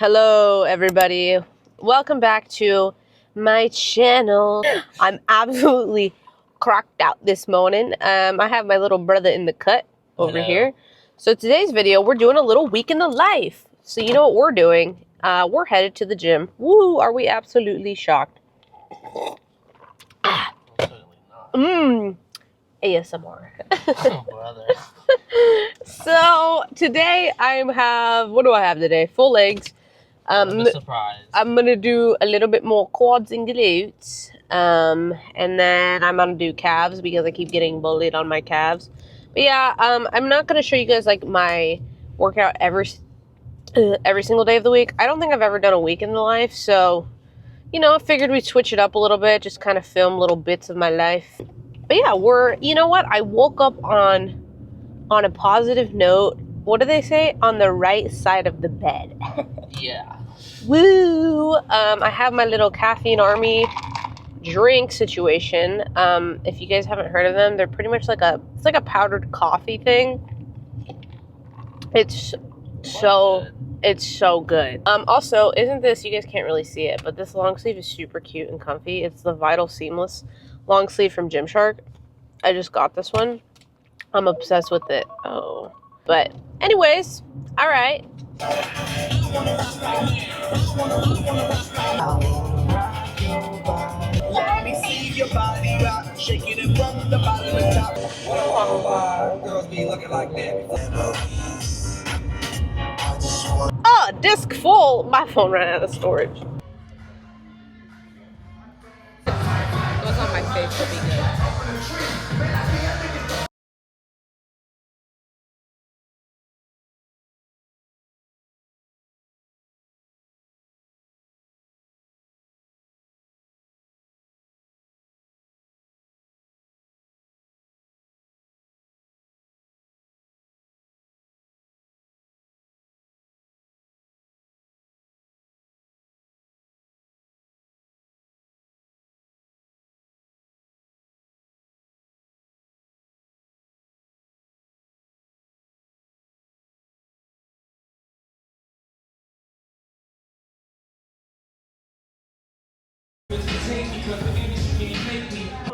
Hello everybody, welcome back to my channel. I'm absolutely crocked out this morning. I have my little brother in the cut over here. So today's video, we're doing a little week in the life. So you know what we're doing? We're headed to the gym. Woo, are we absolutely shocked? ASMR. Oh, brother. So today I have, what do I have today? Full legs. Surprise. I'm gonna do a little bit more quads and glutes, and then I'm gonna do calves because I keep getting bullied on my calves. But yeah, I'm not gonna show you guys like my workout every single day of the week. I don't think I've ever done a week in the life, so you know, I figured we'd switch it up a little bit, just kind of film little bits of my life. But yeah, you know what? I woke up on a positive note. What do they say? On the right side of the bed. Yeah. Woo! I have my little Caffeine Army drink situation. If you guys haven't heard of them, they're pretty much like it's like a powdered coffee thing. It's so good. Also, isn't this, you guys can't really see it, but this long sleeve is super cute and comfy. It's the Vital Seamless long sleeve from Gymshark. I just got this one. I'm obsessed with it. Oh. But anyways, all right. Let me see your body rock, shaking it from the bottom to top. Girls be looking like that. Oh, disc full. My phone ran out of storage. Goes on my face will be good.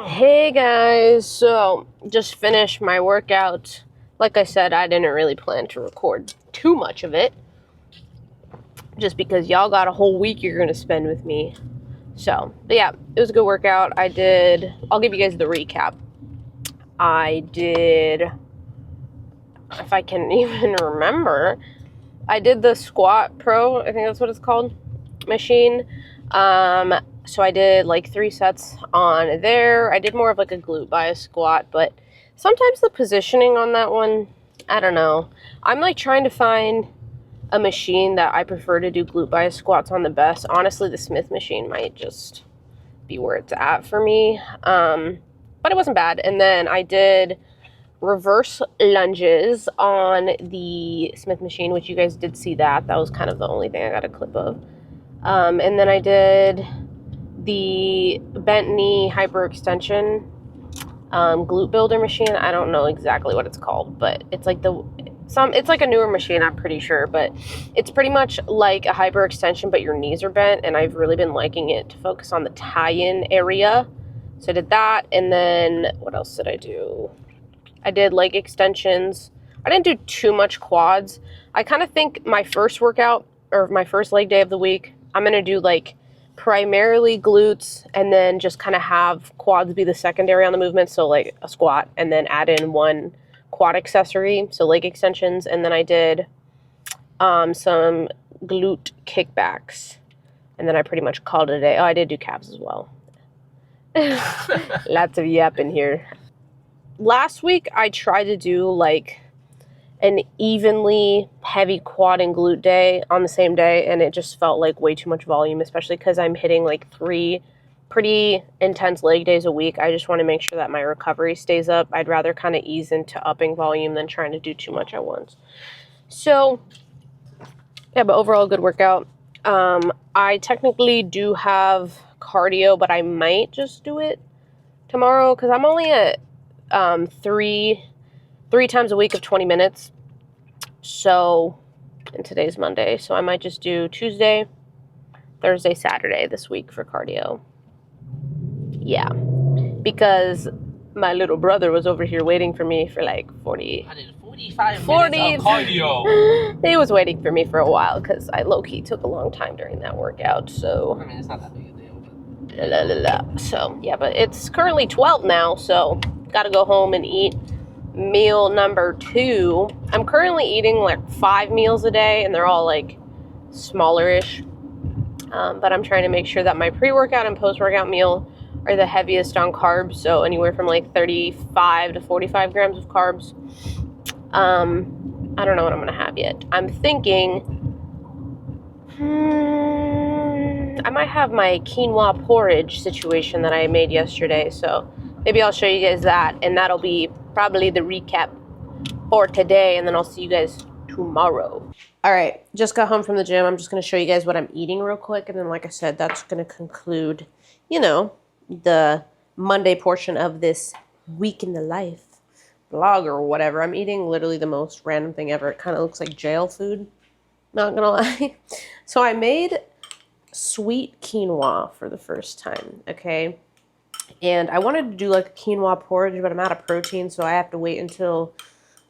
Hey guys, so just finished my workout. Like I said, I didn't really plan to record too much of it, just because y'all got a whole week you're gonna spend with me. So, but yeah, it was a good workout. I'll give you guys the recap. I did, if I can even remember, I did the Squat Pro, I think that's what it's called, machine. So I did like 3 sets on there. I did more of like a glute bias squat, but sometimes the positioning on that one, I don't know. I'm like trying to find a machine that I prefer to do glute bias squats on the best. Honestly, the Smith machine might just be where it's at for me. But it wasn't bad. And then I did reverse lunges on the Smith machine, which you guys did see that. That was kind of the only thing I got a clip of. And then I did the bent knee hyperextension glute builder machine. I don't know exactly what it's called, but it's like it's like a newer machine, I'm pretty sure, but it's pretty much like a hyperextension, but your knees are bent, and I've really been liking it to focus on the tie-in area. So I did that, and then what else did I do? I did leg extensions. I didn't do too much quads. I kind of think my first workout, or my first leg day of the week, I'm going to do like primarily glutes and then just kind of have quads be the secondary on the movement. So like a squat and then add in one quad accessory. So leg extensions. And then I did some glute kickbacks. And then I pretty much called it a day. Oh, I did do calves as well. Lots of yapping here. Last week I tried to do like an evenly heavy quad and glute day on the same day, and it just felt like way too much volume, especially because I'm hitting like 3 pretty intense leg days a week. I just want to make sure that my recovery stays up. I'd rather kind of ease into upping volume than trying to do too much at once. So yeah, but overall good workout. I technically do have cardio, but I might just do it tomorrow because I'm only at 3 times a week of 20 minutes. So and today's Monday. So I might just do Tuesday, Thursday, Saturday this week for cardio. Yeah, because my little brother was over here waiting for me for like 40. I did 45 minutes of cardio. He was waiting for me for a while because I low-key took a long time during that workout. So I mean, it's not that big a deal. But... So yeah, but it's currently 12 now, so gotta go home and eat meal number 2. I'm currently eating like 5 meals a day, and they're all like smaller-ish. But I'm trying to make sure that my pre-workout and post-workout meal are the heaviest on carbs, so anywhere from like 35 to 45 grams of carbs. I don't know what I'm gonna have yet. I'm thinking I might have my quinoa porridge situation that I made yesterday, so maybe I'll show you guys that, and that'll be probably the recap for today, and then I'll see you guys tomorrow. All right, just got home from the gym. I'm just going to show you guys what I'm eating real quick, and then like I said, that's going to conclude, you know, the Monday portion of this week in the life vlog or whatever. I'm eating literally the most random thing ever. It kind of looks like jail food, not gonna lie. So I made sweet quinoa for the first time, okay? And I wanted to do like a quinoa porridge, but I'm out of protein, so I have to wait until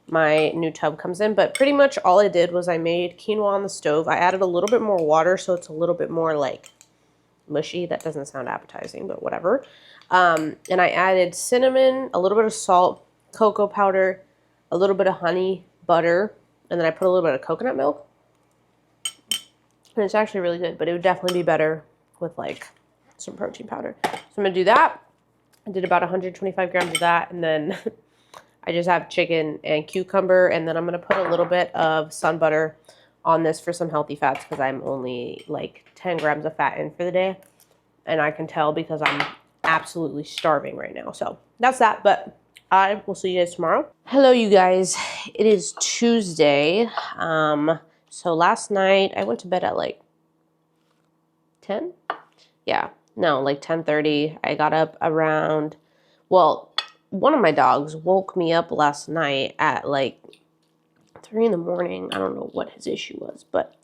my new tub comes in. But pretty much all I did was I made quinoa on the stove. I added a little bit more water so it's a little bit more like mushy. That doesn't sound appetizing, but whatever. And I added cinnamon, a little bit of salt, cocoa powder, a little bit of honey, butter, and then I put a little bit of coconut milk. And it's actually really good, but it would definitely be better with like some protein powder. So I'm gonna do that. I did about 125 grams of that, and then I just have chicken and cucumber, and then I'm gonna put a little bit of sun butter on this for some healthy fats because I'm only like 10 grams of fat in for the day, and I can tell because I'm absolutely starving right now. So that's that, but I will see you guys tomorrow. Hello, you guys. It is Tuesday. So last night I went to bed at like 10? Yeah, no, like 10:30. I got up around, well, one of my dogs woke me up last night at like 3 in the morning. I don't know what his issue was, but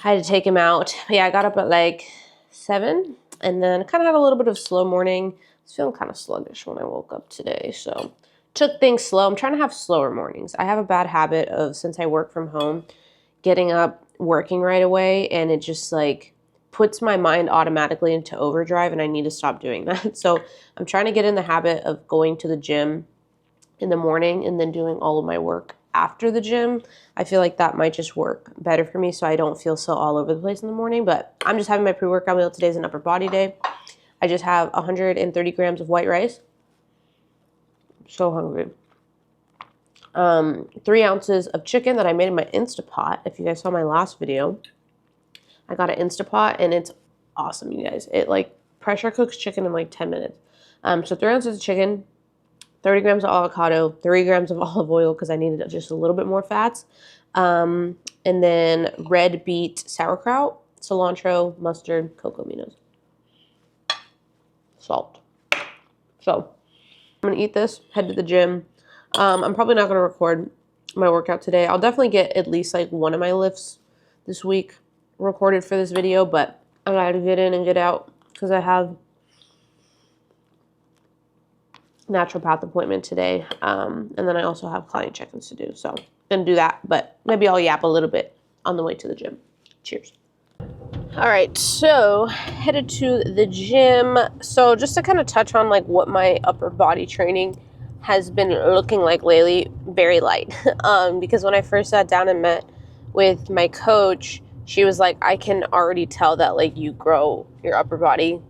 I had to take him out. Yeah, I got up at like 7 and then kind of had a little bit of slow morning. I was feeling kind of sluggish when I woke up today, so took things slow. I'm trying to have slower mornings. I have a bad habit of, since I work from home, getting up, working right away, and it just like puts my mind automatically into overdrive, and I need to stop doing that. So I'm trying to get in the habit of going to the gym in the morning and then doing all of my work after the gym. I feel like that might just work better for me so I don't feel so all over the place in the morning. But I'm just having my pre-workout meal. Today's an upper body day. I just have 130 grams of white rice. So hungry. 3 ounces of chicken that I made in my Instapot. If you guys saw my last video, I got an Instapot and it's awesome, you guys. It like pressure cooks chicken in like 10 minutes. So 3 ounces of chicken, 30 grams of avocado, 3 grams of olive oil because I needed just a little bit more fats. And then red beet sauerkraut, cilantro, mustard, cocoa aminos, salt. So I'm gonna eat this, head to the gym. I'm probably not gonna record my workout today. I'll definitely get at least like one of my lifts this week recorded for this video, but I gotta get in and get out because I have naturopath appointment today, and then I also have client check-ins to do, so I'm gonna do that, but maybe I'll yap a little bit on the way to the gym. Cheers. All right, so headed to the gym. So just to kind of touch on like what my upper body training has been looking like lately, very light. Because when I first sat down and met with my coach, she was like, I can already tell that like you grow your upper body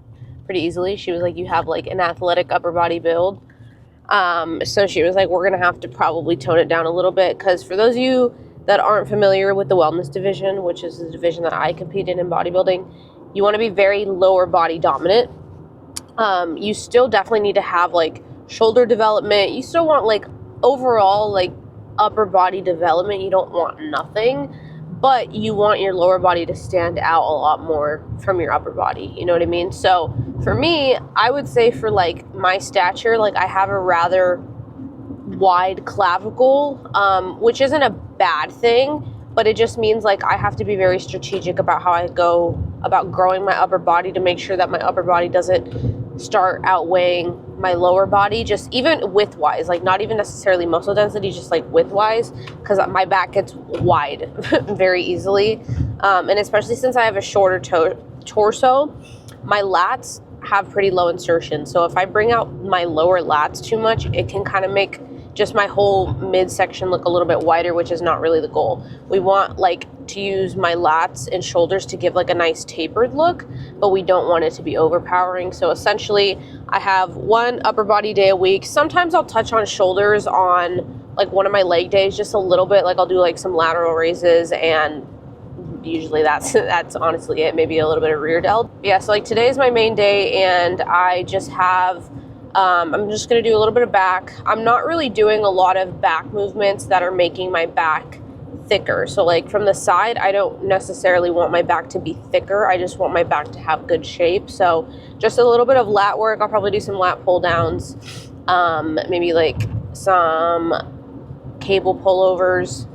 pretty easily. She was like, you have like an athletic upper body build. So she was like, we're gonna have to probably tone it down a little bit, because for those of you that aren't familiar with the wellness division, which is the division that I compete in bodybuilding, you want to be very lower body dominant. You still definitely need to have like shoulder development. You still want like overall like upper body development. You don't want nothing, but you want your lower body to stand out a lot more from your upper body. You know what I mean? So for me, I would say for like my stature, like I have a rather wide clavicle, which isn't a bad thing, but it just means like I have to be very strategic about how I go about growing my upper body to make sure that my upper body doesn't start outweighing my lower body, just even width wise, like not even necessarily muscle density, just like width wise, because my back gets wide very easily. And especially since I have a shorter torso, my lats have pretty low insertion. So if I bring out my lower lats too much, it can kind of make just my whole midsection look a little bit wider, which is not really the goal. We want like to use my lats and shoulders to give like a nice tapered look, but we don't want it to be overpowering. So essentially I have one upper body day a week. Sometimes I'll touch on shoulders on like one of my leg days, just a little bit. Like I'll do like some lateral raises, and usually that's honestly it. Maybe a little bit of rear delt. Yeah, so like today is my main day, and I just have I'm just going to do a little bit of back. I'm not really doing a lot of back movements that are making my back thicker. So like from the side, I don't necessarily want my back to be thicker. I just want my back to have good shape. So just a little bit of lat work. I'll probably do some lat pull downs, maybe like some cable pullovers,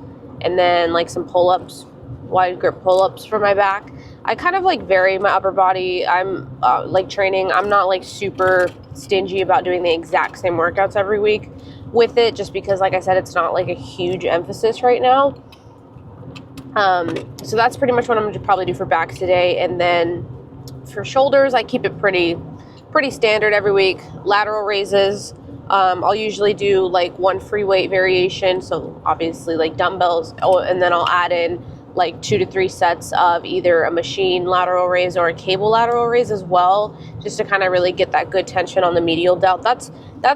and then like some pull-ups, wide grip pull-ups for my back. I kind of like vary my upper body. I'm like training. I'm not like super stingy about doing the exact same workouts every week with it, just because like I said, it's not like a huge emphasis right now. So that's pretty much what I'm going to probably do for back today. And then for shoulders, I keep it pretty standard every week. Lateral raises. I'll usually do like one free weight variation. So obviously like dumbbells. Oh, and then I'll add in like 2 to 3 sets of either a machine lateral raise or a cable lateral raise as well, just to kind of really get that good tension on the medial delt. That's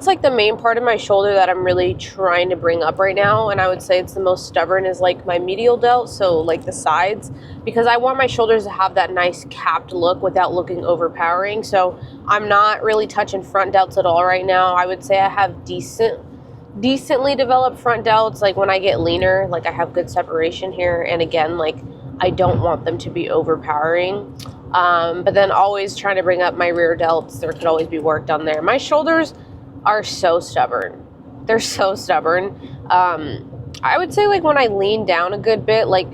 like the main part of my shoulder that I'm really trying to bring up right now, and I would say it's the most stubborn is like my medial delt, so like the sides, because I want my shoulders to have that nice capped look without looking overpowering. So I'm not really touching front delts at all right now. I would say I have decently developed front delts. Like when I get leaner, like I have good separation here, and again, like I don't want them to be overpowering, but then always trying to bring up my rear delts. There could always be work done there. My shoulders are so stubborn. They're so stubborn. I would say like when I lean down a good bit, like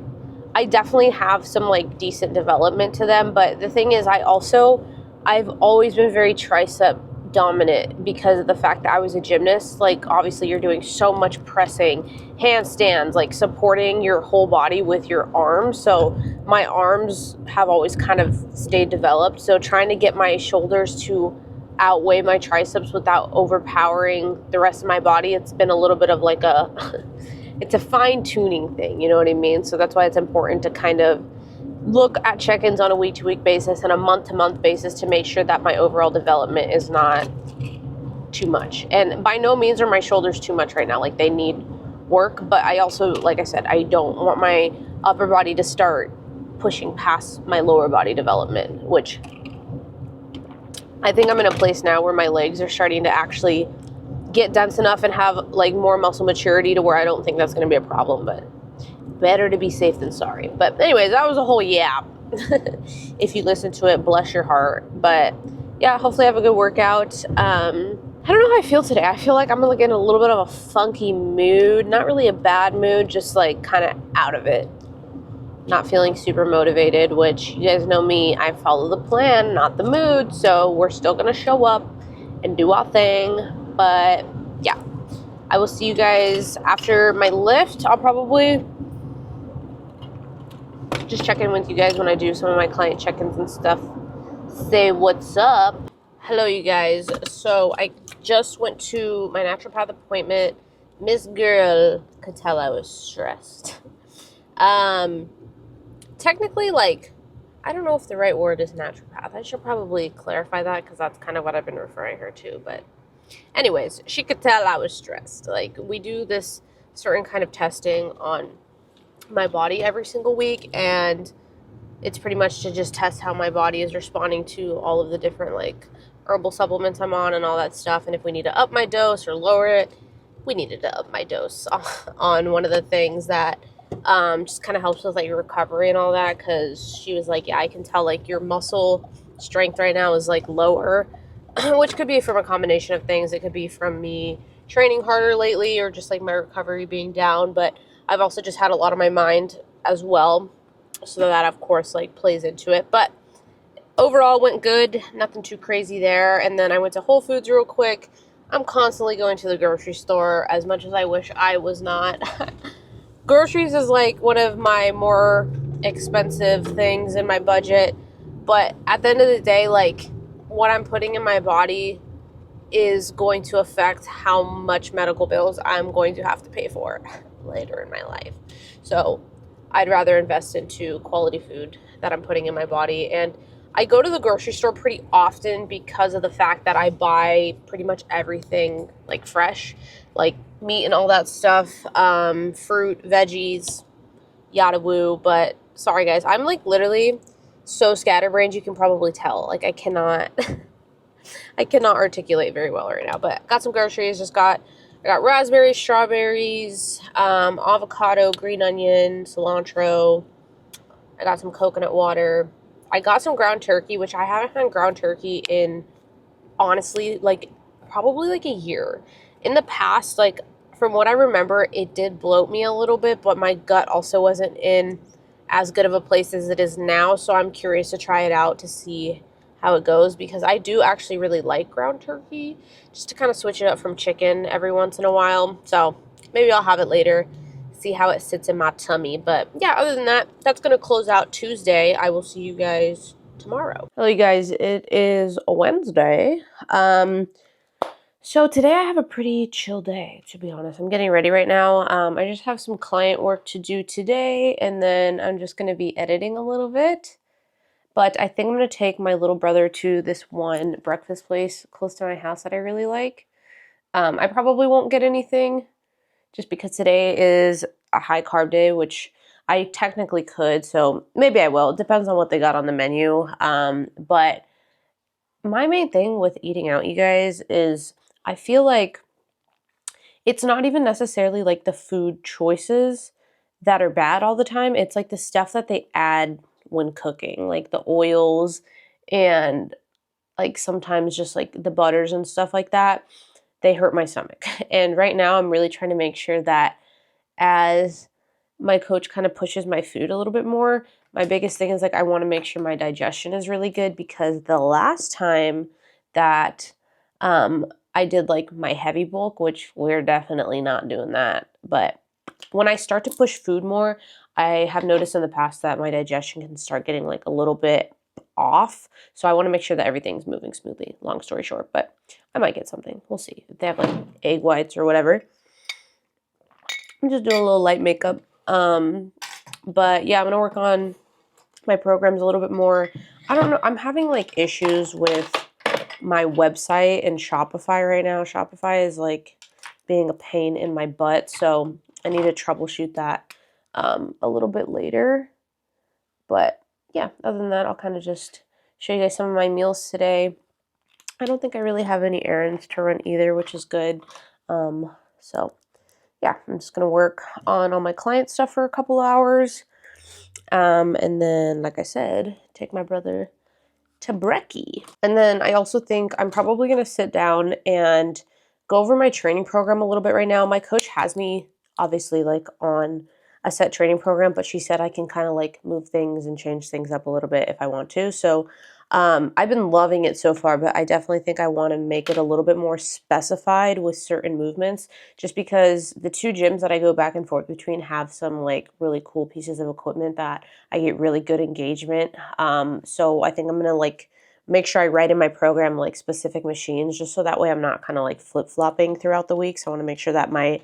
I definitely have some like decent development to them, but the thing is I've always been very tricep dominant because of the fact that I was a gymnast. Like obviously you're doing so much pressing, handstands, like supporting your whole body with your arms. So my arms have always kind of stayed developed. So trying to get my shoulders to outweigh my triceps without overpowering the rest of my body, it's been a little bit of like it's a fine-tuning thing, you know what I mean? So that's why it's important to kind of look at check-ins on a week-to-week basis and a month-to-month basis to make sure that my overall development is not too much. And by no means are my shoulders too much right now. Like they need work, but I also, like I said, I don't want my upper body to start pushing past my lower body development, which I think I'm in a place now where my legs are starting to actually get dense enough and have like more muscle maturity to where I don't think that's going to be a problem, but better to be safe than sorry. But anyways, that was a whole yap. If you listen to it, bless your heart. But yeah, hopefully I have a good workout. I don't know how I feel today. I feel like I'm like in a little bit of a funky mood. Not really a bad mood, just like kind of out of it. Not feeling super motivated, which you guys know me. I follow the plan, not the mood. So we're still going to show up and do our thing. But yeah, I will see you guys after my lift. I'll probably just check in with you guys when I do some of my client check-ins and stuff. Say what's up. Hello, you guys. So I just went to my naturopath appointment. Miss Girl could tell I was stressed. Technically, like, I don't know if the right word is naturopath. I should probably clarify that because that's kind of what I've been referring her to. But anyways, she could tell I was stressed. Like, we do this certain kind of testing on my body every single week, and it's pretty much to just test how my body is responding to all of the different like herbal supplements I'm on and all that stuff, and if we need to up my dose or lower it. We needed to up my dose on one of the things that just kind of helps with like your recovery and all that, because she was like, yeah, I can tell like your muscle strength right now is like lower, which could be from a combination of things. It could be from me training harder lately or just like my recovery being down, but I've also just had a lot on my mind as well. So that, of course, like plays into it. But overall went good. Nothing too crazy there. And then I went to Whole Foods real quick. I'm constantly going to the grocery store as much as I wish I was not. Groceries is like one of my more expensive things in my budget. But at the end of the day, like what I'm putting in my body is going to affect how much medical bills I'm going to have to pay for later in my life. So I'd rather invest into quality food that I'm putting in my body. And I go to the grocery store pretty often because of the fact that I buy pretty much everything like fresh, like meat and all that stuff, fruit, veggies, yada woo. But sorry guys, I'm like literally so scatterbrained, you can probably tell. Like I cannot articulate very well right now. But got some groceries. I got raspberries, strawberries, avocado, green onion, cilantro. I got some coconut water. I got some ground turkey, which I haven't had ground turkey in, honestly, like, probably like a year. In the past, like, from what I remember, it did bloat me a little bit, but my gut also wasn't in as good of a place as it is now, so I'm curious to try it out to see how it goes, because I do actually really like ground turkey, just to kind of switch it up from chicken every once in a while. So maybe I'll have it later, see how it sits in my tummy. But yeah, other than that, that's going to close out Tuesday. I will see you guys tomorrow. Hello, you guys. It is a Wednesday. So today I have a pretty chill day, to be honest. I'm getting ready right now. I just have some client work to do today, and then I'm just going to be editing a little bit. But I think I'm going to take my little brother to this one breakfast place close to my house that I really like. I probably won't get anything just because today is a high carb day, which I technically could, so maybe I will. It depends on what they got on the menu. But my main thing with eating out, you guys, is I feel like it's not even necessarily like the food choices that are bad all the time. It's like the stuff that they add when cooking, like the oils and like sometimes just like the butters and stuff like that. They hurt my stomach. And right now I'm really trying to make sure that as my coach kind of pushes my food a little bit more, my biggest thing is like I want to make sure my digestion is really good, because the last time that I did like my heavy bulk, which we're definitely not doing that, but when I start to push food more, I have noticed in the past that my digestion can start getting like a little bit off. So I want to make sure that everything's moving smoothly, long story short. But I might get something. We'll see. If they have like egg whites or whatever. I'm just doing a little light makeup. But yeah, I'm going to work on my programs a little bit more. I don't know. I'm having like issues with my website and Shopify right now. Shopify is like being a pain in my butt. So I need to troubleshoot that a little bit later. But yeah, other than that, I'll kind of just show you guys some of my meals today. I don't think I really have any errands to run either, which is good. So yeah, I'm just going to work on all my client stuff for a couple hours. And then, like I said, take my brother to brekkie. And then I also think I'm probably going to sit down and go over my training program a little bit right now. My coach has me obviously like on a set training program, but she said I can kind of like move things and change things up a little bit if I want to. So I've been loving it so far, but I definitely think I want to make it a little bit more specified with certain movements, just because the two gyms that I go back and forth between have some like really cool pieces of equipment that I get really good engagement. So I think I'm going to like make sure I write in my program like specific machines, just so that way I'm not kind of like flip-flopping throughout the week. So I want to make sure that my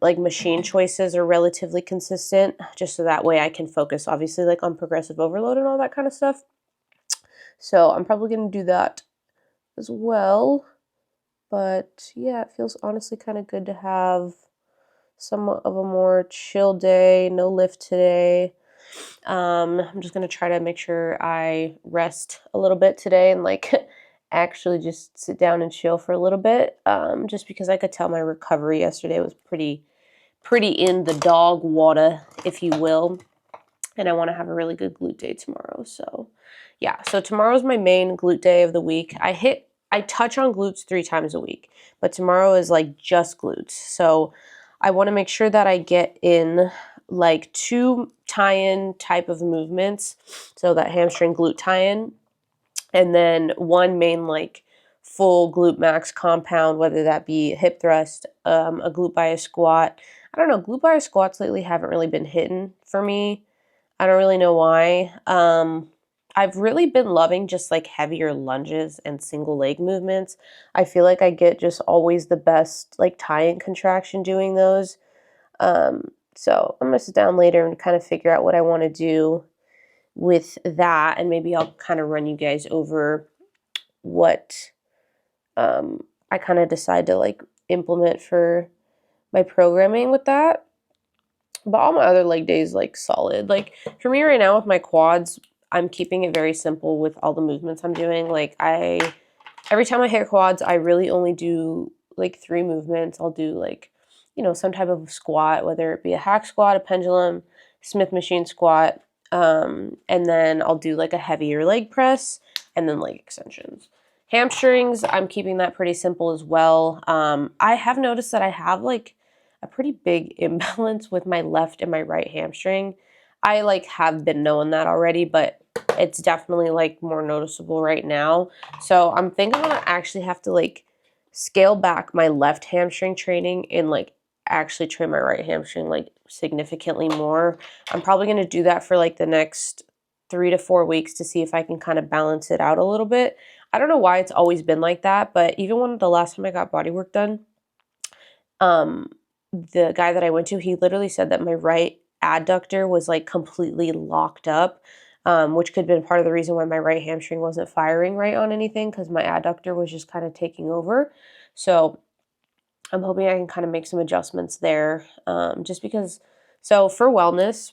like machine choices are relatively consistent, just so that way I can focus obviously like on progressive overload and all that kind of stuff. So I'm probably going to do that as well. But yeah, it feels honestly kind of good to have somewhat of a more chill day. No lift today. I'm just going to try to make sure I rest a little bit today and like actually just sit down and chill for a little bit. Just because I could tell my recovery yesterday was pretty in the dog water, if you will. And I want to have a really good glute day tomorrow. So yeah, so tomorrow's my main glute day of the week. I touch on glutes 3 times a week, but tomorrow is like just glutes. So I want to make sure that I get in like 2 tie-in type of movements, so that hamstring glute tie-in, and then 1 main like full glute max compound, whether that be hip thrust, a glute bias squat. I don't know, glute bias squats lately haven't really been hitting for me. I don't really know why. I've really been loving just like heavier lunges and single leg movements. I feel like I get just always the best like tie-in contraction doing those. So I'm gonna sit down later and kind of figure out what I want to do with that, and maybe I'll kind of run you guys over what I kind of decide to like implement for my programming with that. But all my other leg days like solid. Like for me right now with my quads, I'm keeping it very simple with all the movements I'm doing. Like every time I hit quads, I really only do like 3 movements. I'll do like, you know, some type of squat, whether it be a hack squat, a pendulum, Smith machine squat, and then I'll do like a heavier leg press and then leg extensions. Hamstrings, I'm keeping that pretty simple as well. I have noticed that I have like a pretty big imbalance with my left and my right hamstring. I like have been knowing that already, but it's definitely like more noticeable right now. So I'm thinking I'm gonna actually have to like scale back my left hamstring training and like actually train my right hamstring like significantly more. I'm probably gonna do that for like the next 3 to 4 weeks to see if I can kind of balance it out a little bit. I don't know why it's always been like that, but even when the last time I got body work done, the guy that I went to, he literally said that my right adductor was like completely locked up, which could have been part of the reason why my right hamstring wasn't firing right on anything, because my adductor was just kind of taking over. So I'm hoping I can kind of make some adjustments there, just because. So for wellness,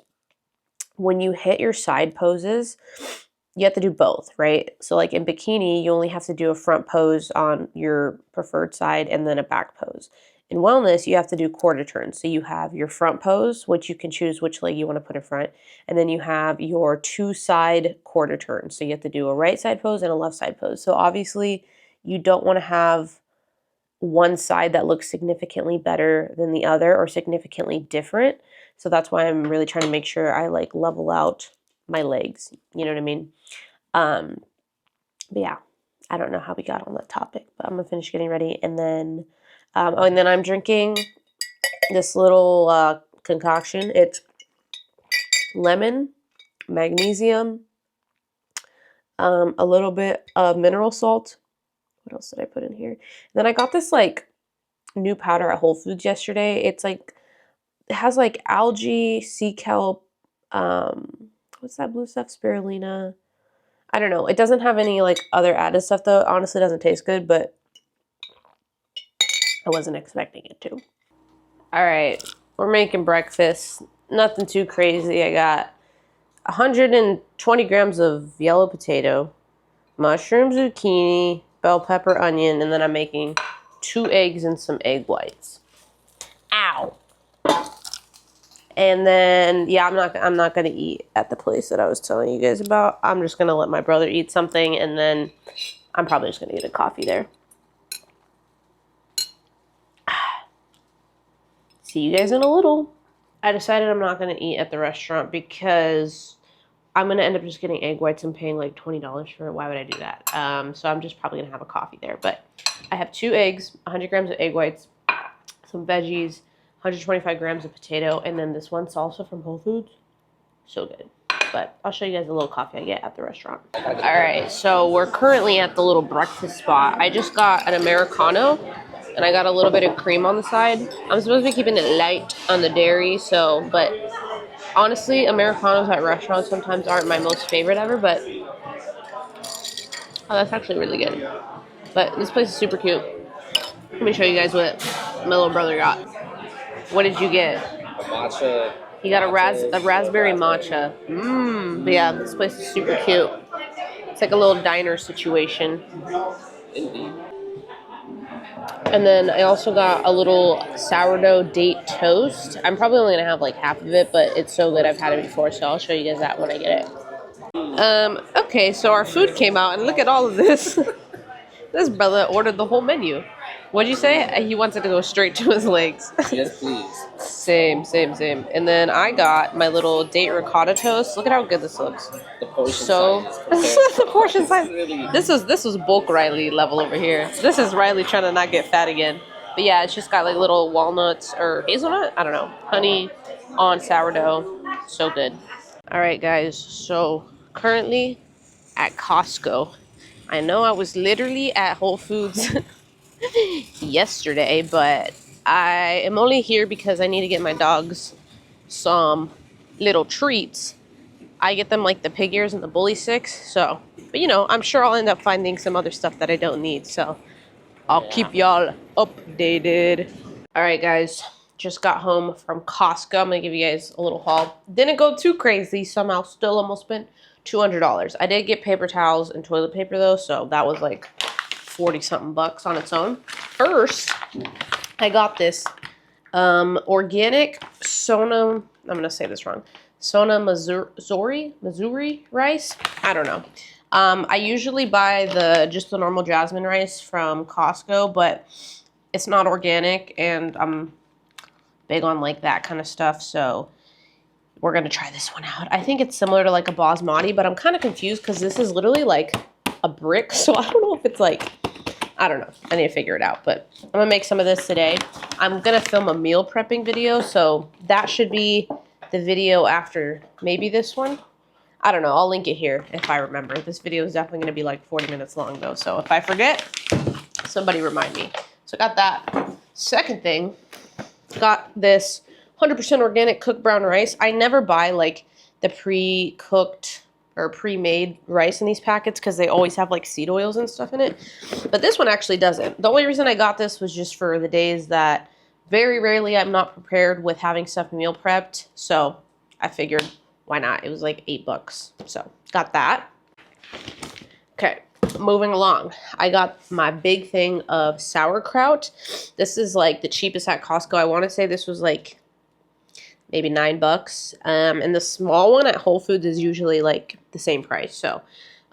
when you hit your side poses, you have to do both, right? So like in bikini, you only have to do a front pose on your preferred side and then a back pose. In wellness, you have to do quarter turns. So you have your front pose, which you can choose which leg you want to put in front. And then you have your 2 side quarter turns. So you have to do a right side pose and a left side pose. So obviously you don't want to have one side that looks significantly better than the other or significantly different. So that's why I'm really trying to make sure I like level out my legs. You know what I mean? But yeah, I don't know how we got on that topic, but I'm gonna finish getting ready, and then and then I'm drinking this little concoction. It's lemon, magnesium, a little bit of mineral salt. What else did I put in here? And then I got this like new powder at Whole Foods yesterday. It's like, it has like algae, sea kelp, what's that blue stuff? Spirulina. I don't know. It doesn't have any like other added stuff though. Honestly, it doesn't taste good, but I wasn't expecting it to. All right, we're making breakfast. Nothing too crazy. I got 120 grams of yellow potato, mushroom, zucchini, bell pepper, onion, and then I'm making 2 eggs and some egg whites. Ow. And then, yeah, I'm not gonna eat at the place that I was telling you guys about. I'm just gonna let my brother eat something, and then I'm probably just gonna get a coffee there. See you guys in a little. I decided I'm not gonna eat at the restaurant because I'm gonna end up just getting egg whites and paying like $20 for it. Why would I do that? So I'm just probably gonna have a coffee there. But I have 2 eggs, 100 grams of egg whites, some veggies, 125 grams of potato, and then this one salsa from Whole Foods. So good. But I'll show you guys a little coffee I get at the restaurant. All right, so we're currently at the little breakfast spot. I just got an Americano, and I got a little bit of cream on the side. I'm supposed to be keeping it light on the dairy, but honestly, Americanos at restaurants sometimes aren't my most favorite ever, but oh, that's actually really good. But this place is super cute. Let me show you guys what my little brother got. What did you get? A matcha. He got a raspberry matcha. But yeah, this place is super cute. It's like a little diner situation. Indeed. And then I also got a little sourdough date toast. I'm probably only gonna have like half of it, but it's so good. I've had it before, so I'll show you guys that when I get it. Okay, so our food came out, and look at all of this. This brother ordered the whole menu. What'd you say? He wants it to go straight to his legs. Yes, please. Same. And then I got my little date ricotta toast. Look at how good this looks. The portion So size. compared the portion size. Really, This was bulk Riley level over here. This is Riley trying to not get fat again. But yeah, it's just got like little walnuts or hazelnut. I don't know. Honey on sourdough. So good. All right, guys. So currently at Costco. I know I was literally at Whole Foods yesterday, but I am only here because I need to get my dogs some little treats. I get them like the pig ears and the bully sticks. So, but you know, I'm sure I'll end up finding some other stuff that I don't need. So I'll keep y'all updated. All right, guys, just got home from Costco. I'm gonna give you guys a little haul. Didn't go too crazy. Somehow still almost spent $200. I did get paper towels and toilet paper though, so that was like 40 something bucks on its own. First, I got this organic Sona, I'm gonna say this wrong, Sona Missouri rice. I don't know. I usually buy just the normal jasmine rice from Costco, but it's not organic, and I'm big on like that kind of stuff, so we're gonna try this one out. I think it's similar to like a basmati, but I'm kind of confused because this is literally like a brick, so I don't know if it's like, I don't know. I need to figure it out, but I'm gonna make some of this today. I'm gonna film a meal prepping video, so that should be the video after maybe this one. I don't know. I'll link it here if I remember. This video is definitely gonna be like 40 minutes long though, so if I forget, somebody remind me. So I got that. Second thing, got this 100% organic cooked brown rice. I never buy like the pre-cooked or pre-made rice in these packets because they always have like seed oils and stuff in it. But this one actually doesn't. The only reason I got this was just for the days that very rarely I'm not prepared with having stuff meal prepped. So I figured, why not? It was like $8. So got that. Okay, moving along. I got my big thing of sauerkraut. This is like the cheapest at Costco. I want to say this was like maybe $9. And the small one at Whole Foods is usually like the same price. So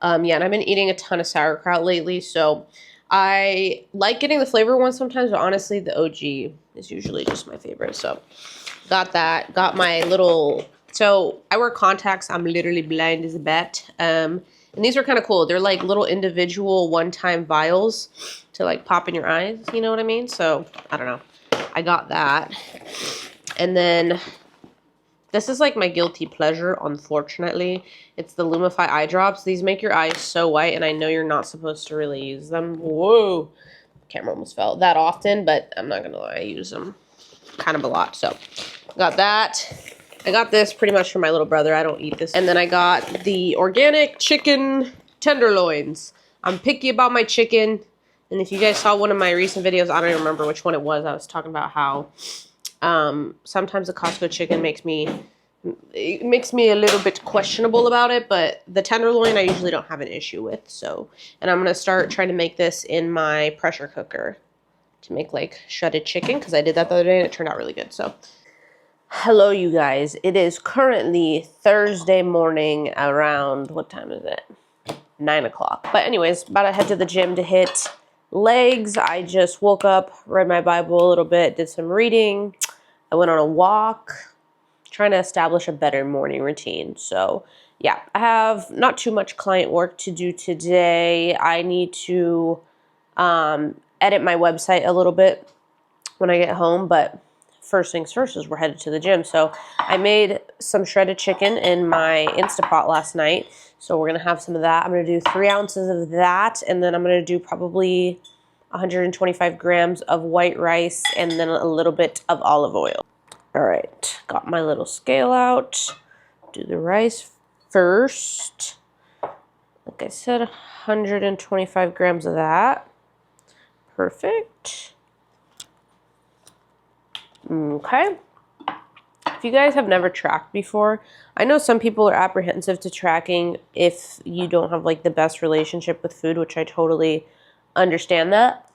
yeah, and I've been eating a ton of sauerkraut lately. So I like getting the flavor one sometimes, but honestly the OG is usually just my favorite. So got that. Got my little, so I wear contacts. I'm literally blind as a bat. And these are kind of cool. They're like little individual one-time vials to like pop in your eyes. You know what I mean? So I don't know. I got that. And then this is like my guilty pleasure, unfortunately. It's the Lumify eye drops. These make your eyes so white, and I know you're not supposed to really use them. Whoa. Camera almost fell that often, but I'm not going to lie. I use them kind of a lot. So got that. I got this pretty much for my little brother. I don't eat this. And then I got the organic chicken tenderloins. I'm picky about my chicken. And if you guys saw one of my recent videos, I don't even remember which one it was. I was talking about how sometimes the Costco chicken makes me a little bit questionable about it, but the tenderloin I usually don't have an issue with. So, and I'm going to start trying to make this in my pressure cooker to make like shredded chicken, because I did that the other day and it turned out really good. So hello you guys, it is currently Thursday morning around, what time is it? 9 o'clock. But anyways, about to head to the gym to hit legs. I just woke up, read my Bible a little bit, did some reading. I went on a walk, trying to establish a better morning routine. So yeah, I have not too much client work to do today. I need to edit my website a little bit when I get home, but first things first is we're headed to the gym. So I made some shredded chicken in my Instapot last night. So we're going to have some of that. I'm going to do 3 ounces of that, and then I'm going to do probably 125 grams of white rice and then a little bit of olive oil. All right, got my little scale out. Do the rice first. Like I said, 125 grams of that. Perfect. Okay. If you guys have never tracked before, I know some people are apprehensive to tracking if you don't have like the best relationship with food, which I totally understand that.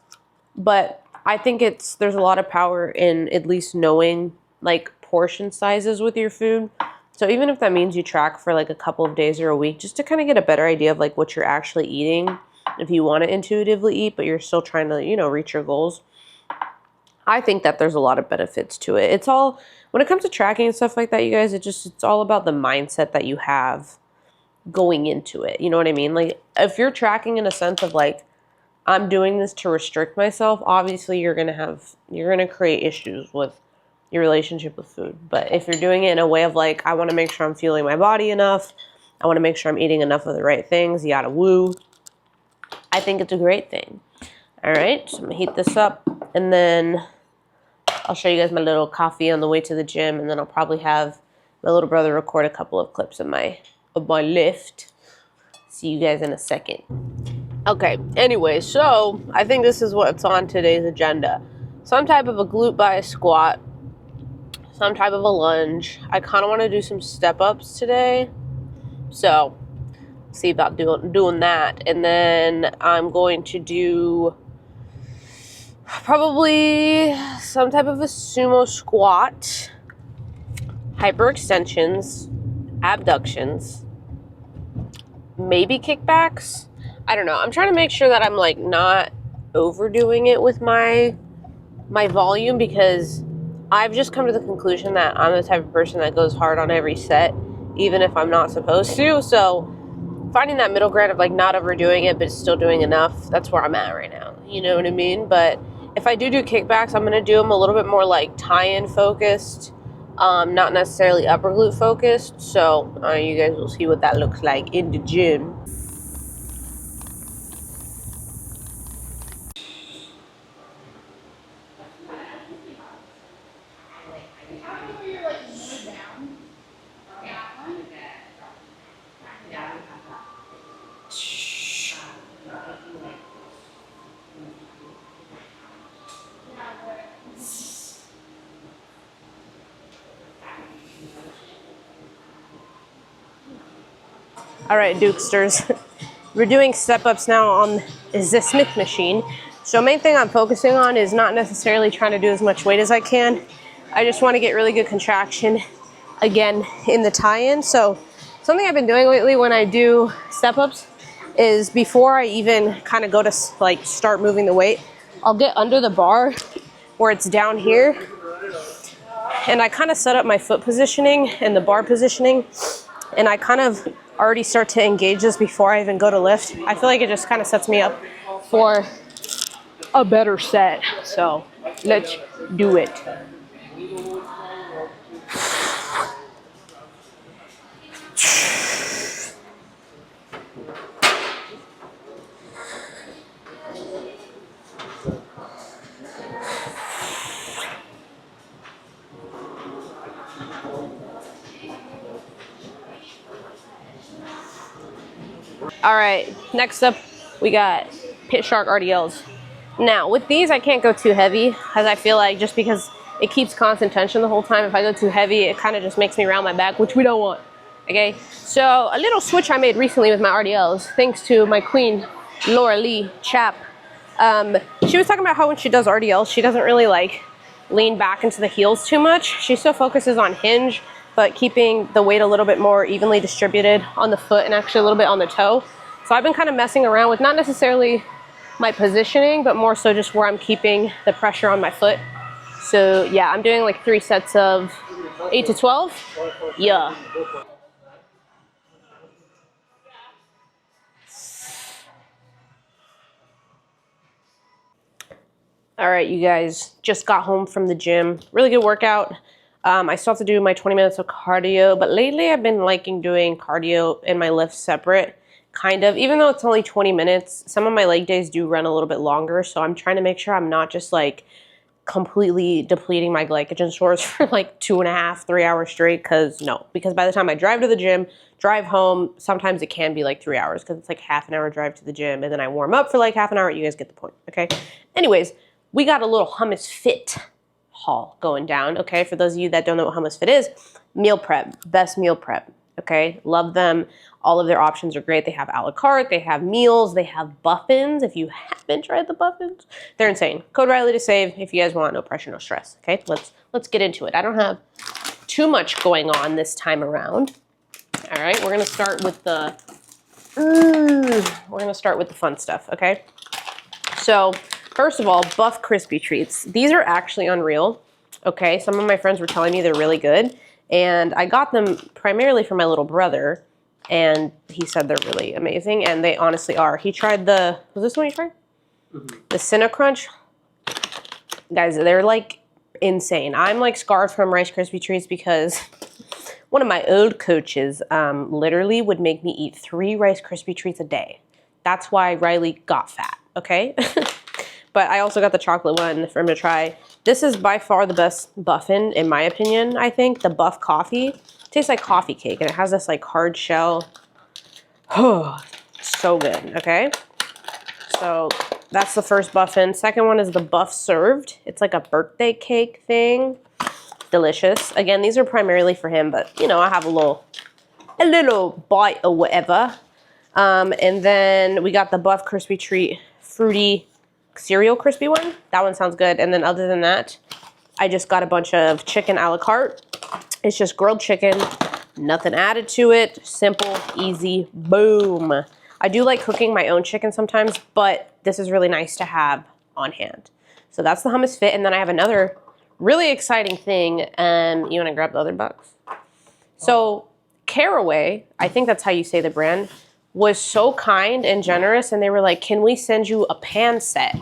But I think there's a lot of power in at least knowing like portion sizes with your food. So even if that means you track for like a couple of days or a week, just to kind of get a better idea of like what you're actually eating, if you want to intuitively eat, but you're still trying to, you know, reach your goals. I think that there's a lot of benefits to it. It's all, when it comes to tracking and stuff like that, you guys, it's all about the mindset that you have going into it. You know what I mean? Like, if you're tracking in a sense of like, I'm doing this to restrict myself, obviously you're going to create issues with your relationship with food. But if you're doing it in a way of like, I want to make sure I'm fueling my body enough, I want to make sure I'm eating enough of the right things, yada woo, I think it's a great thing. All right, so I'm gonna heat this up, and then I'll show you guys my little coffee on the way to the gym, and then I'll probably have my little brother record a couple of clips of my lift. See you guys in a second. Okay, anyway, so I think this is what's on today's agenda. Some type of a glute bias squat, some type of a lunge. I kind of want to do some step-ups today, so see about doing that. And then I'm going to do probably some type of a sumo squat, hyperextensions, abductions, maybe kickbacks. I don't know. I'm trying to make sure that I'm like not overdoing it with my volume, because I've just come to the conclusion that I'm the type of person that goes hard on every set, even if I'm not supposed to. So finding that middle ground of like not overdoing it but still doing enough, that's where I'm at right now. You know what I mean? But if I do kickbacks, I'm going to do them a little bit more like tie-in focused, not necessarily upper glute focused. So you guys will see what that looks like in the gym. All right, Dukesters. We're doing step-ups now on the Smith machine. So main thing I'm focusing on is not necessarily trying to do as much weight as I can. I just want to get really good contraction, again, in the tie-in. So something I've been doing lately when I do step-ups is before I even kind of go to like start moving the weight, I'll get under the bar where it's down here, and I kind of set up my foot positioning and the bar positioning, and I kind of already start to engage this before I even go to lift. I feel like it just kind of sets me up for a better set. So let's do it. All right, next up we got Pit Shark RDLs. Now with these I can't go too heavy, as I feel like just because it keeps constant tension the whole time, if I go too heavy it kind of just makes me round my back, which we don't want. Okay, so a little switch I made recently with my RDLs, thanks to my queen Laura Lee Chap. She was talking about how when she does RDLs she doesn't really like lean back into the heels too much. She still focuses on hinge, but keeping the weight a little bit more evenly distributed on the foot and actually a little bit on the toe. So I've been kind of messing around with not necessarily my positioning, but more so just where I'm keeping the pressure on my foot. So yeah, I'm doing like 3 sets of 8 to 12. Yeah. All right, you guys, just got home from the gym. Really good workout. I still have to do my 20 minutes of cardio, but lately I've been liking doing cardio and my lifts separate, kind of. Even though it's only 20 minutes, some of my leg days do run a little bit longer, so I'm trying to make sure I'm not just like completely depleting my glycogen stores for like 2.5, 3 hours straight, because by the time I drive to the gym, drive home, sometimes it can be like 3 hours, because it's like half an hour drive to the gym, and then I warm up for like half an hour. You guys get the point, okay? Anyways, we got a little Hummus Fit haul going down, okay? For those of you that don't know what Hummus Fit is, meal prep, best meal prep, okay? Love them. All of their options are great. They have a la carte, they have meals, they have buffins. If you haven't tried the buffins, they're insane. Code Riley to save if you guys want. No pressure, no stress, okay? Let's get into it. I don't have too much going on this time around. All right, we're gonna start with the fun stuff, okay? So First of all, Buff Crispy Treats. These are actually unreal. Okay, some of my friends were telling me they're really good. And I got them primarily for my little brother. And he said they're really amazing. And they honestly are. He tried the, was this one you tried? Mm-hmm. The Cinecrunch. Guys, they're like insane. I'm like scarred from Rice Krispie Treats because one of my old coaches literally would make me eat 3 Rice Krispie Treats a day. That's why Riley got fat, okay? But I also got the chocolate one for him to try. This is by far the best Buffin, in my opinion, I think. The Buff Coffee. It tastes like coffee cake, and it has this like hard shell. Oh, so good, okay? So that's the first Buffin. Second one is the Buff Served. It's like a birthday cake thing. Delicious. Again, these are primarily for him, but you know, I have a little bite or whatever. And then we got the Buff Crispy Treat Fruity Cereal Crispy one. That one sounds good. And then other than that, I just got a bunch of chicken a la carte. It's just grilled chicken, nothing added to it. Simple, easy, boom. I do like cooking my own chicken sometimes, but this is really nice to have on hand. So that's the hummus fit. And then I have another really exciting thing. You want to grab the other box? So Caraway, I think that's how you say the brand, was so kind and generous, and they were like, can we send you a pan set?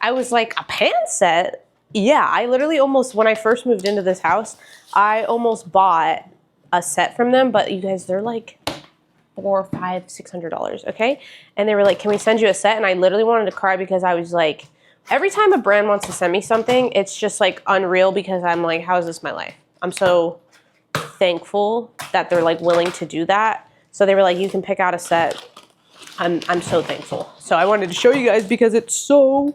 I was like, a pan set? Yeah, I literally almost, when I first moved into this house, I almost bought a set from them, but you guys, they're like $400, $500, $600, okay? And they were like, can we send you a set? And I literally wanted to cry because I was like, every time a brand wants to send me something, it's just like unreal because I'm like, how is this my life? I'm so thankful that they're like willing to do that. So they were like, you can pick out a set. I'm so thankful. So I wanted to show you guys because it's so...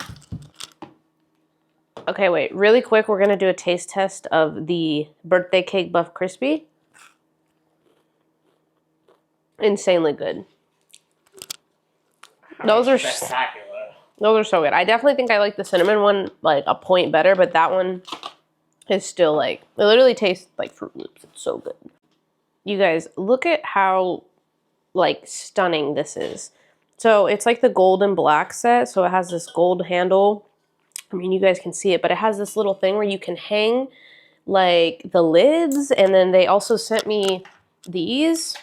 Okay, wait, really quick, we're gonna do a taste test of the birthday cake Buff Crispy. Insanely good. Those are spectacular. Those are so good. I definitely think I like the cinnamon one like a point better, but that one is still like, it literally tastes like Fruit Loops. It's so good. You guys, look at how like stunning this is. So it's like the gold and black set. So it has this gold handle. I mean, you guys can see it, but it has this little thing where you can hang like the lids. And then they also sent me these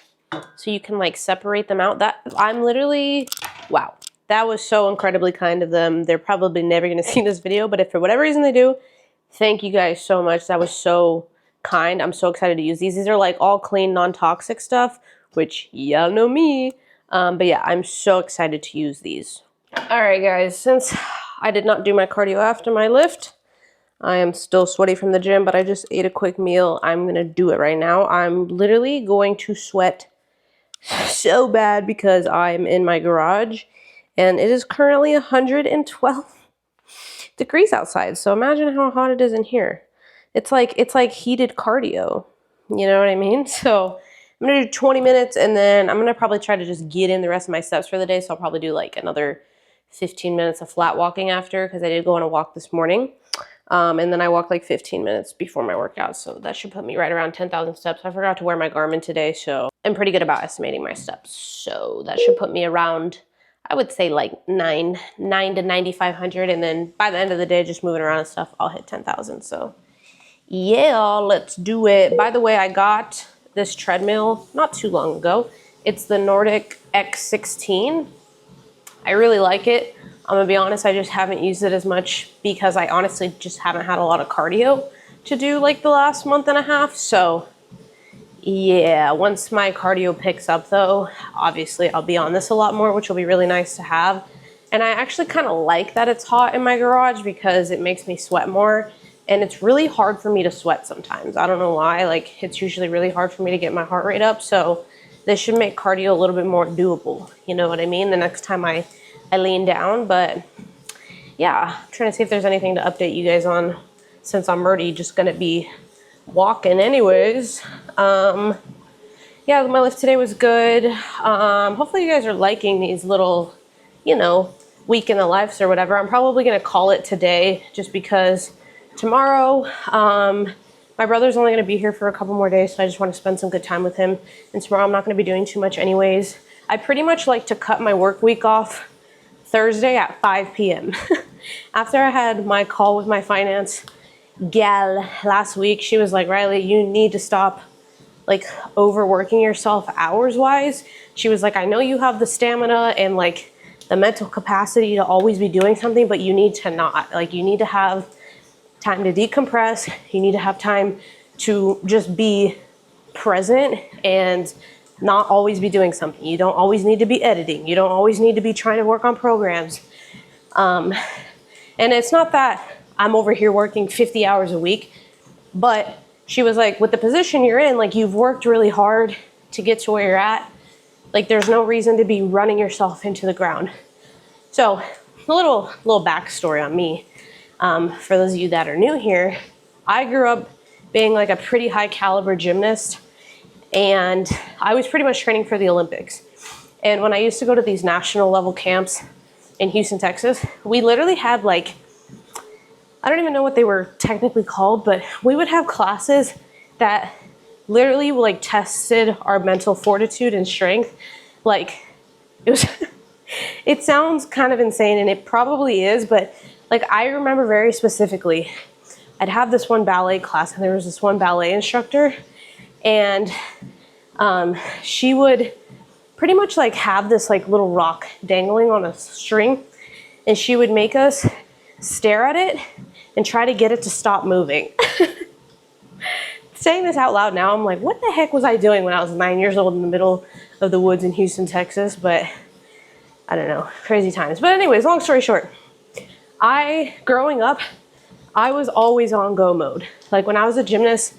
so you can like separate them out. That I'm literally, wow. That was so incredibly kind of them. They're probably never going to see this video, but if for whatever reason they do, thank you guys so much. That was so kind. I'm so excited to use these. These are like all clean, non-toxic stuff, which y'all know me. But yeah, I'm so excited to use these. All right, guys, since I did not do my cardio after my lift, I am still sweaty from the gym, but I just ate a quick meal. I'm going to do it right now. I'm literally going to sweat so bad because I'm in my garage and it is currently 112 degrees outside. So imagine how hot it is in here. It's like heated cardio. You know what I mean? So I'm gonna do 20 minutes and then I'm gonna probably try to just get in the rest of my steps for the day. So I'll probably do like another 15 minutes of flat walking after, because I did go on a walk this morning. And then I walked like 15 minutes before my workout. So that should put me right around 10,000 steps. I forgot to wear my Garmin today, so I'm pretty good about estimating my steps. So that should put me around, I would say like 9 to 9,500. And then by the end of the day, just moving around and stuff, I'll hit 10,000. So yeah, let's do it. By the way, I got this treadmill not too long ago. It's the Nordic X16. I really like it. I'm gonna be honest, I just haven't used it as much because I honestly just haven't had a lot of cardio to do like the last month and a half. So yeah, once my cardio picks up though, obviously I'll be on this a lot more, which will be really nice to have. And I actually kind of like that it's hot in my garage because it makes me sweat more. And it's really hard for me to sweat sometimes. I don't know why, like it's usually really hard for me to get my heart rate up. So this should make cardio a little bit more doable. You know what I mean? The next time I lean down, but yeah, I'm trying to see if there's anything to update you guys on since I'm already just gonna be walking anyways. Yeah, my lift today was good. Hopefully you guys are liking these little, you know, week in the lives or whatever. I'm probably gonna call it today just because tomorrow, my brother's only gonna be here for a couple more days, so I just wanna spend some good time with him. And tomorrow I'm not gonna be doing too much anyways. I pretty much like to cut my work week off Thursday at 5 p.m. after I had my call with my finance gal last week, she was like, Riley, you need to stop like overworking yourself hours wise. She was like, I know you have the stamina and like the mental capacity to always be doing something, but you need to not. Like, you need to have time to decompress. You need to have time to just be present and not always be doing something. You don't always need to be editing. You don't always need to be trying to work on programs. And it's not that I'm over here working 50 hours a week, but she was like, with the position you're in, like, you've worked really hard to get to where you're at. Like, there's no reason to be running yourself into the ground. So a little backstory on me. For those of you that are new here, I grew up being like a pretty high caliber gymnast, and I was pretty much training for the Olympics. And when I used to go to these national level camps in Houston, Texas, we literally had like, I don't even know what they were technically called, but we would have classes that literally like tested our mental fortitude and strength. Like, it was, it sounds kind of insane, and it probably is, but like, I remember very specifically, I'd have this one ballet class, and there was this one ballet instructor, and she would pretty much like have this like little rock dangling on a string, and she would make us stare at it and try to get it to stop moving. Saying this out loud now, I'm like, what the heck was I doing when I was 9 years old in the middle of the woods in Houston, Texas? But I don't know, crazy times. But anyways, long story short, growing up, I was always on go mode. Like, when I was a gymnast,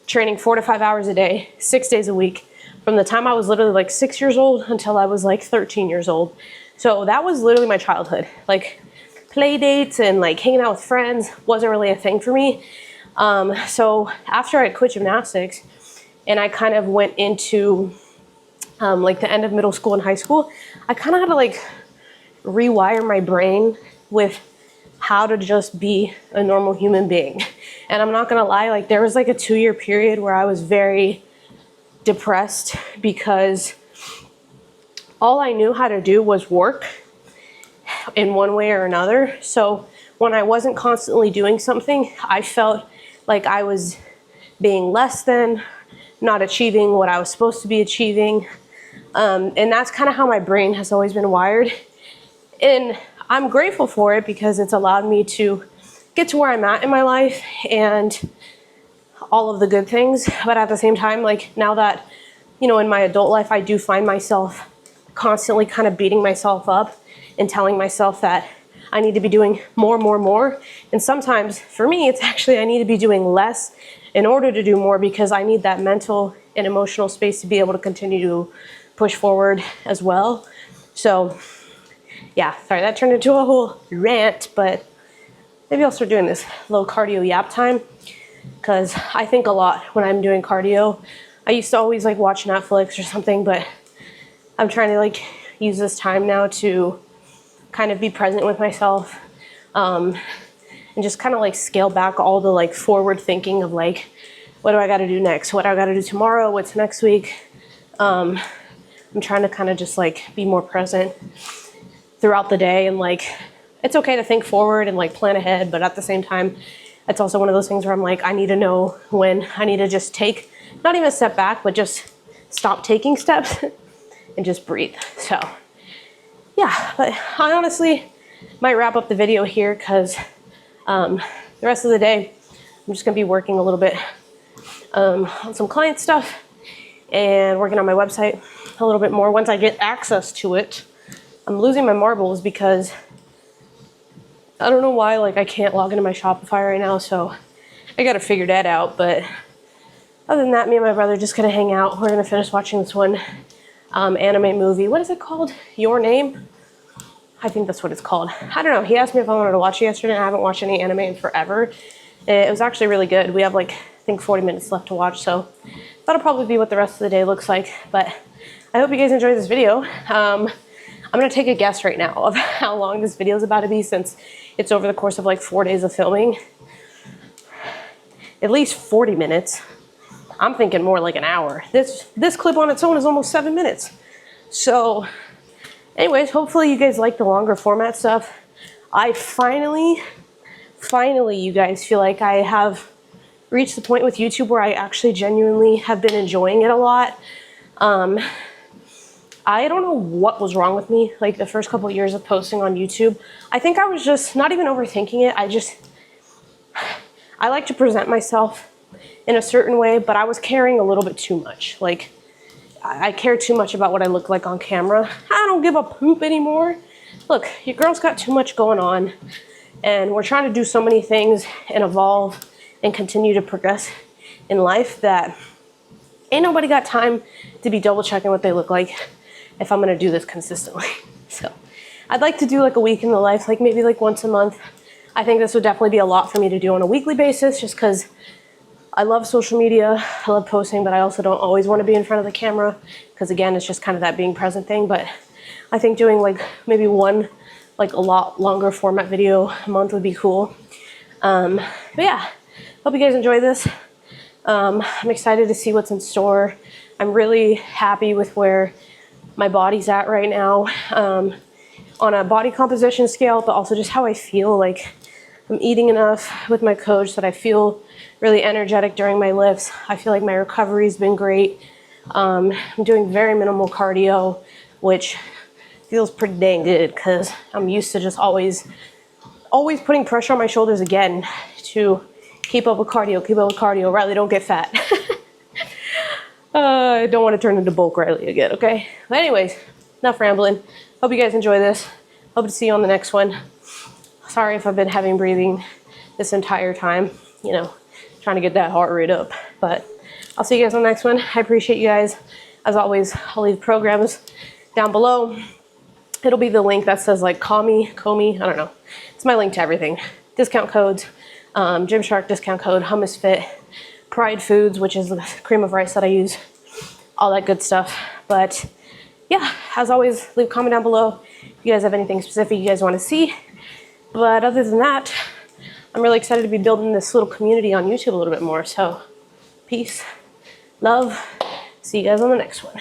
training 4 to 5 hours a day, 6 days a week, from the time I was literally like 6 years old until I was like 13 years old. So that was literally my childhood. Like, play dates and like hanging out with friends wasn't really a thing for me. So after I quit gymnastics and I kind of went into like the end of middle school and high school, I kind of had to like rewire my brain with how to just be a normal human being. And I'm not gonna lie, like, there was like a 2-year period where I was very depressed because all I knew how to do was work in one way or another. So when I wasn't constantly doing something, I felt like I was being less than, not achieving what I was supposed to be achieving. And that's kind of how my brain has always been wired. And I'm grateful for it because it's allowed me to get to where I'm at in my life and all of the good things. But at the same time, like, now that, you know, in my adult life, I do find myself constantly kind of beating myself up and telling myself that I need to be doing more. And sometimes for me, it's actually I need to be doing less in order to do more, because I need that mental and emotional space to be able to continue to push forward as well. So yeah, sorry, that turned into a whole rant, but maybe I'll start doing this little cardio yap time, because I think a lot when I'm doing cardio. I used to always like watch Netflix or something, but I'm trying to like use this time now to kind of be present with myself, and just kind of like scale back all the like forward thinking of like, what do I got to do next? What do I got to do tomorrow? What's next week? I'm trying to kind of just like be more present throughout the day, and like, it's okay to think forward and like plan ahead, but at the same time, it's also one of those things where I'm like, I need to know when I need to just take, not even a step back, but just stop taking steps and just breathe. So yeah, but I honestly might wrap up the video here, because the rest of the day, I'm just gonna be working a little bit on some client stuff and working on my website a little bit more once I get access to it. I'm losing my marbles because I don't know why, like, I can't log into my Shopify right now, so I gotta figure that out. But other than that, me and my brother just gonna hang out. We're gonna finish watching this one anime movie. What is it called? Your Name? I think that's what it's called. I don't know. He asked me if I wanted to watch it yesterday, and I haven't watched any anime in forever. It was actually really good. We have like, I think 40 minutes left to watch, so that'll probably be what the rest of the day looks like. But I hope you guys enjoyed this video. I'm gonna take a guess right now of how long this video is about to be, since it's over the course of like 4 days of filming. At least 40 minutes. I'm thinking more like an hour. This clip on its own is almost 7 minutes. So anyways, hopefully you guys like the longer format stuff. I finally, you guys, feel like I have reached the point with YouTube where I actually genuinely have been enjoying it a lot. I don't know what was wrong with me, like the first couple of years of posting on YouTube. I think I was just not even overthinking it. I like to present myself in a certain way, but I was caring a little bit too much. Like, I care too much about what I look like on camera. I don't give a poop anymore. Look, your girl's got too much going on, and we're trying to do so many things and evolve and continue to progress in life that ain't nobody got time to be double checking what they look like if I'm gonna do this consistently. So I'd like to do like a week in the life, like maybe like once a month. I think this would definitely be a lot for me to do on a weekly basis, just because I love social media, I love posting, but I also don't always want to be in front of the camera, because again, it's just kind of that being present thing. But I think doing like maybe one, like a lot longer format video a month would be cool. But yeah, hope you guys enjoy this. I'm excited to see what's in store. I'm really happy with where my body's at right now, on a body composition scale, but also just how I feel. Like, I'm eating enough with my coach that I feel really energetic during my lifts. I feel like my recovery's been great. I'm doing very minimal cardio, which feels pretty dang good, because I'm used to just always putting pressure on my shoulders again to keep up with cardio. Riley, don't get fat. I don't want to turn into bulk Riley again, okay? But anyways, enough rambling. Hope you guys enjoy this. Hope to see you on the next one. Sorry if I've been heavy breathing this entire time, you know, trying to get that heart rate up. But I'll see you guys on the next one. I appreciate you guys. As always, I'll leave programs down below. It'll be the link that says like call me, I don't know. It's my link to everything. Discount codes, Gymshark discount code, Hummus Fit, Pride Foods, which is the cream of rice that I use, all that good stuff. But yeah, as always, leave a comment down below if you guys have anything specific you guys want to see. But other than that, I'm really excited to be building this little community on YouTube a little bit more. So peace, love, see you guys on the next one.